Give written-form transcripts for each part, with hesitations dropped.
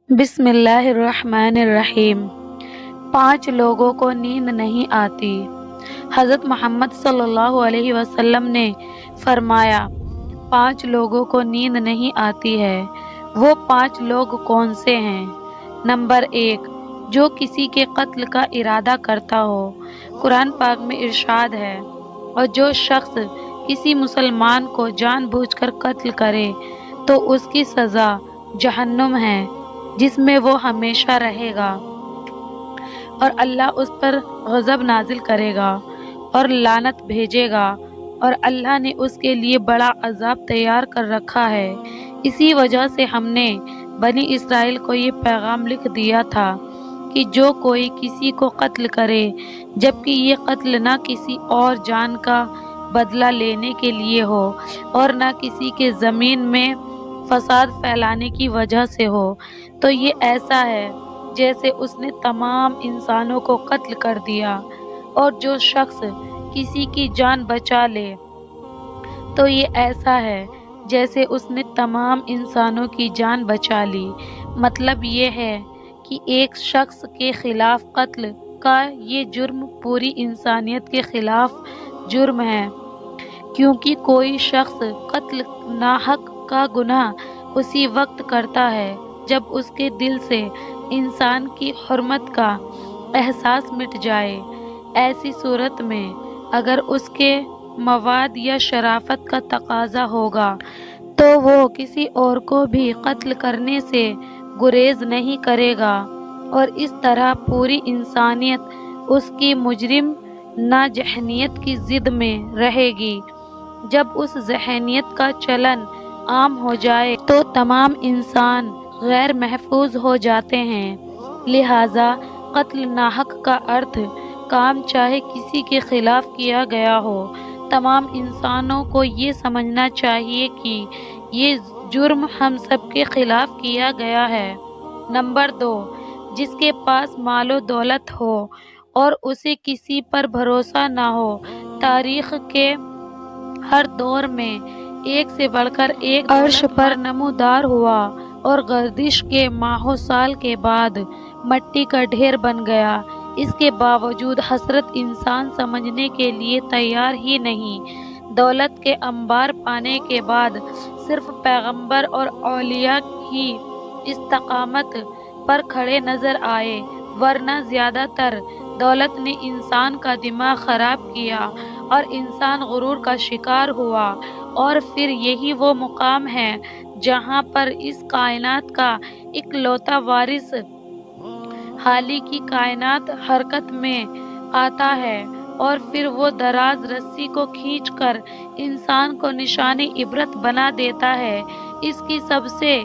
بسم اللہ الرحمن الرحیم۔ 5 لوگوں کو نیند نہیں آتی۔ حضرت محمد صلی اللہ علیہ وسلم نے فرمایا 5 لوگوں کو نیند نہیں آتی ہے۔ وہ 5 لوگ کون سے ہیں؟ نمبر 1، جو کسی کے قتل کا ارادہ کرتا ہو۔ قرآن پاک میں ارشاد ہے، اور جو شخص کسی مسلمان کو جان بوجھ کر قتل کرے تو اس کی سزا جہنم ہے، جس میں وہ ہمیشہ رہے گا، اور اللہ اس پر غضب نازل کرے گا اور لعنت بھیجے گا، اور اللہ نے اس کے لیے بڑا عذاب تیار کر رکھا ہے۔ اسی وجہ سے ہم نے بنی اسرائیل کو یہ پیغام لکھ دیا تھا کہ جو کوئی کسی کو قتل کرے جبکہ یہ قتل نہ کسی اور جان کا بدلہ لینے کے لیے ہو اور نہ کسی کے زمین میں فساد پھیلانے کی وجہ سے ہو، تو یہ ایسا ہے جیسے اس نے تمام انسانوں کو قتل کر دیا، اور جو شخص کسی کی جان بچا لے تو یہ ایسا ہے جیسے اس نے تمام انسانوں کی جان بچا لی۔ مطلب یہ ہے کہ ایک شخص کے خلاف قتل کا یہ جرم پوری انسانیت کے خلاف جرم ہے، کیونکہ کوئی شخص قتل ناحق کا گناہ اسی وقت کرتا ہے جب اس کے دل سے انسان کی حرمت کا احساس مٹ جائے۔ ایسی صورت میں اگر اس کے مواد یا شرافت کا تقاضا ہوگا تو وہ کسی اور کو بھی قتل کرنے سے گریز نہیں کرے گا، اور اس طرح پوری انسانیت اس کی مجرم ذہنیت کی زد میں رہے گی۔ جب اس ذہنیت کا چلن عام ہو جائے تو تمام انسان غیر محفوظ ہو جاتے ہیں۔ لہٰذا قتل ناحق کا ارتھ کام چاہے کسی کے خلاف کیا گیا ہو، تمام انسانوں کو یہ سمجھنا چاہیے کہ یہ جرم ہم سب کے خلاف کیا گیا ہے۔ نمبر 2، جس کے پاس مال و دولت ہو اور اسے کسی پر بھروسہ نہ ہو۔ تاریخ کے ہر دور میں ایک سے بڑھ کر ایک عرش پر نمودار ہوا اور گردش کے ماہوں سال کے بعد مٹی کا ڈھیر بن گیا۔ اس کے باوجود حسرت انسان سمجھنے کے لیے تیار ہی نہیں۔ دولت کے انبار پانے کے بعد صرف پیغمبر اور اولیاء ہی استقامت پر کھڑے نظر آئے، ورنہ زیادہ تر دولت نے انسان کا دماغ خراب کیا اور انسان غرور کا شکار ہوا، اور پھر یہی وہ مقام ہے جہاں پر اس کائنات کا اکلوتا وارث حالی کی کائنات حرکت میں آتا ہے، اور پھر وہ دراز رسی کو کھینچ کر انسان کو نشان عبرت بنا دیتا ہے۔ اس کی سب سے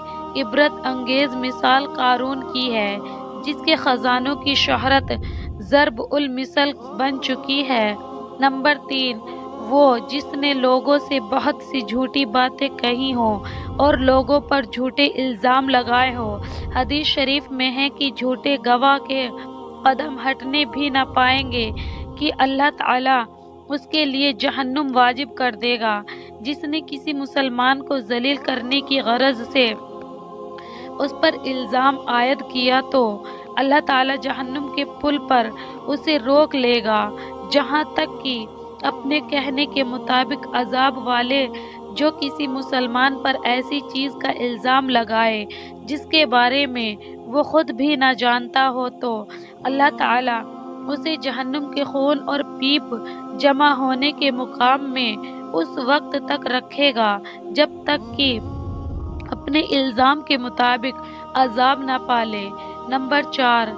عبرت انگیز مثال قارون کی ہے، جس کے خزانوں کی شہرت ضرب المثل بن چکی ہے۔ نمبر 3، وہ جس نے لوگوں سے بہت سی جھوٹی باتیں کہی ہوں اور لوگوں پر جھوٹے الزام لگائے ہوں۔ حدیث شریف میں ہے کہ جھوٹے گواہ کے قدم ہٹنے بھی نہ پائیں گے کہ اللہ تعالیٰ اس کے لیے جہنم واجب کر دے گا۔ جس نے کسی مسلمان کو ذلیل کرنے کی غرض سے اس پر الزام عائد کیا تو اللہ تعالیٰ جہنم کے پل پر اسے روک لے گا، جہاں تک کہ اپنے کہنے کے مطابق عذاب والے جو کسی مسلمان پر ایسی چیز کا الزام لگائے جس کے بارے میں وہ خود بھی نہ جانتا ہو، تو اللہ تعالیٰ اسے جہنم کے خون اور پیپ جمع ہونے کے مقام میں اس وقت تک رکھے گا جب تک کہ اپنے الزام کے مطابق عذاب نہ پالے۔ نمبر 4،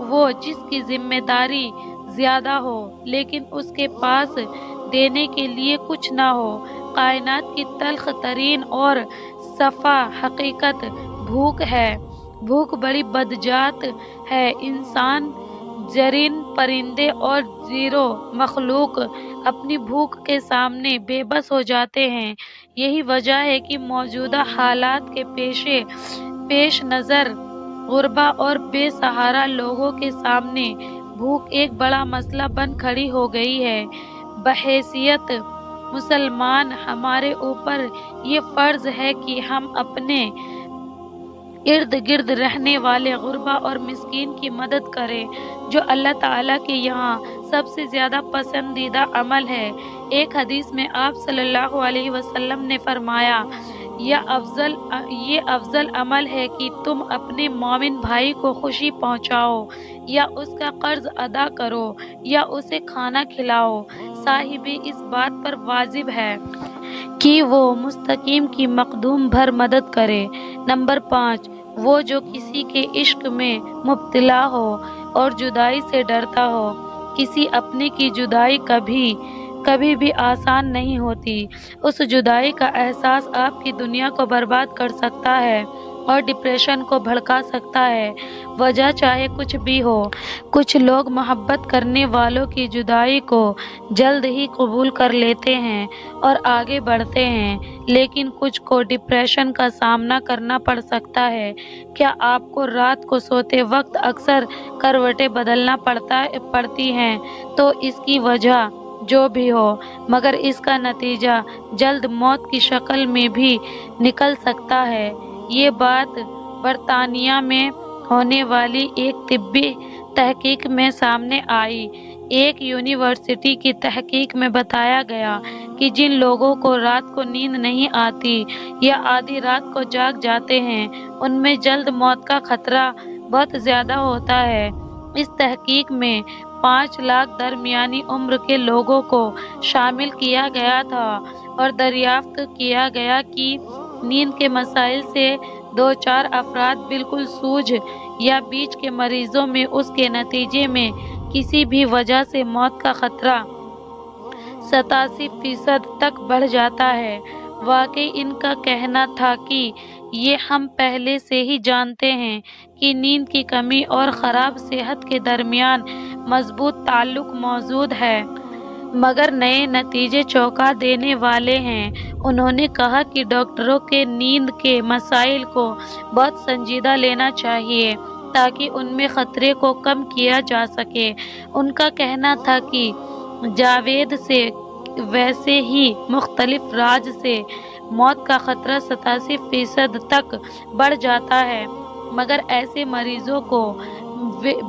وہ جس کی ذمہ داری زیادہ ہو لیکن اس کے پاس دینے کے لیے کچھ نہ ہو۔ کائنات کی تلخ ترین اور صفا حقیقت بھوک ہے۔ بھوک بڑی بدذات ہے۔ انسان، جرین، پرندے اور زیرو مخلوق اپنی بھوک کے سامنے بے بس ہو جاتے ہیں۔ یہی وجہ ہے کہ موجودہ حالات کے پیش نظر غربا اور بے سہارا لوگوں کے سامنے بھوک ایک بڑا مسئلہ بن کھڑی ہو گئی ہے۔ بحیثیت مسلمان ہمارے اوپر یہ فرض ہے کہ ہم اپنے ارد گرد رہنے والے غربا اور مسکین کی مدد کرے، جو اللہ تعالیٰ کے یہاں سب سے زیادہ پسندیدہ عمل ہے۔ ایک حدیث میں آپ صلی اللہ علیہ وسلم نے فرمایا، یہ افضل عمل ہے کہ تم اپنے مومن بھائی کو خوشی پہنچاؤ، یا اس کا قرض ادا کرو، یا اسے کھانا کھلاؤ۔ صاحب اس بات پر واجب ہے کہ وہ مستقیم کی مقدوم بھر مدد کرے۔ نمبر 5، وہ جو کسی کے عشق میں مبتلا ہو اور جدائی سے ڈرتا ہو۔ کسی اپنے کی جدائی کبھی بھی آسان نہیں ہوتی۔ اس جدائی کا احساس آپ کی دنیا کو برباد کر سکتا ہے اور ڈپریشن کو بھڑکا سکتا ہے، وجہ چاہے کچھ بھی ہو۔ کچھ لوگ محبت کرنے والوں کی جدائی کو جلد ہی قبول کر لیتے ہیں اور آگے بڑھتے ہیں، لیکن کچھ کو ڈپریشن کا سامنا کرنا پڑ سکتا ہے۔ کیا آپ کو رات کو سوتے وقت اکثر کروٹیں بدلنا پڑتی ہیں؟ تو اس کی وجہ جو بھی ہو، مگر اس کا نتیجہ جلد موت کی شکل میں بھی نکل سکتا ہے۔ یہ بات برطانیہ میں ہونے والی ایک طبی تحقیق میں سامنے آئی۔ ایک یونیورسٹی کی تحقیق میں بتایا گیا کہ جن لوگوں کو رات کو نیند نہیں آتی یا آدھی رات کو جاگ جاتے ہیں، ان میں جلد موت کا خطرہ بہت زیادہ ہوتا ہے۔ اس تحقیق میں 5 لاکھ درمیانی عمر کے لوگوں کو شامل کیا گیا تھا اور دریافت کیا گیا کہ نیند کے مسائل سے 2-4 افراد بالکل سوج یا بیچ کے مریضوں میں اس کے نتیجے میں کسی بھی وجہ سے موت کا خطرہ 87% تک بڑھ جاتا ہے۔ واقعی ان کا کہنا تھا کہ یہ ہم پہلے سے ہی جانتے ہیں کہ نیند کی کمی اور خراب صحت کے درمیان مضبوط تعلق موجود ہے، مگر نئے نتیجے چونکا دینے والے ہیں۔ انہوں نے کہا کہ ڈاکٹروں کے نیند کے مسائل کو بہت سنجیدہ لینا چاہیے تاکہ ان میں خطرے کو کم کیا جا سکے۔ ان کا کہنا تھا کہ جاوید سے ویسے ہی مختلف راج سے موت کا خطرہ 87% تک بڑھ جاتا ہے، مگر ایسے مریضوں کو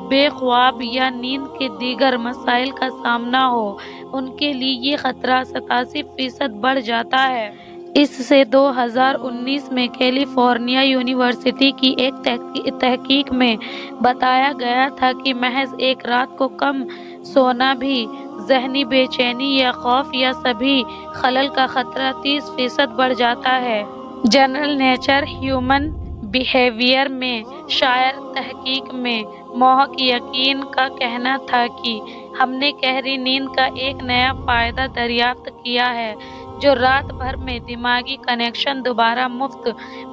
بے خواب یا نیند کے دیگر مسائل کا سامنا ہو، ان کے لیے یہ خطرہ 87% بڑھ جاتا ہے۔ اس سے 2019 میں کیلیفورنیا یونیورسٹی کی ایک تحقیق میں بتایا گیا تھا کہ محض ایک رات کو کم سونا بھی ذہنی بے چینی یا خوف یا سبھی خلل کا خطرہ 30% بڑھ جاتا ہے۔ جرنل نیچر ہیومن بیہیویئر میں شائع تحقیق میں محق یقین کا کہنا تھا کہ ہم نے گہری نیند کا ایک نیا فائدہ دریافت کیا ہے جو رات بھر میں دماغی کنیکشن دوبارہ مفت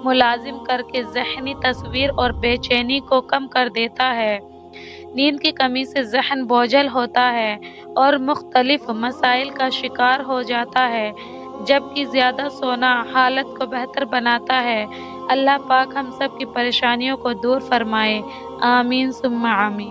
ملازم کر کے ذہنی تصویر اور بے چینی کو کم کر دیتا ہے۔ نیند کی کمی سے ذہن بوجھل ہوتا ہے اور مختلف مسائل کا شکار ہو جاتا ہے، جبکہ زیادہ سونا حالت کو بہتر بناتا ہے۔ اللہ پاک ہم سب کی پریشانیوں کو دور فرمائے، آمین ثم آمین۔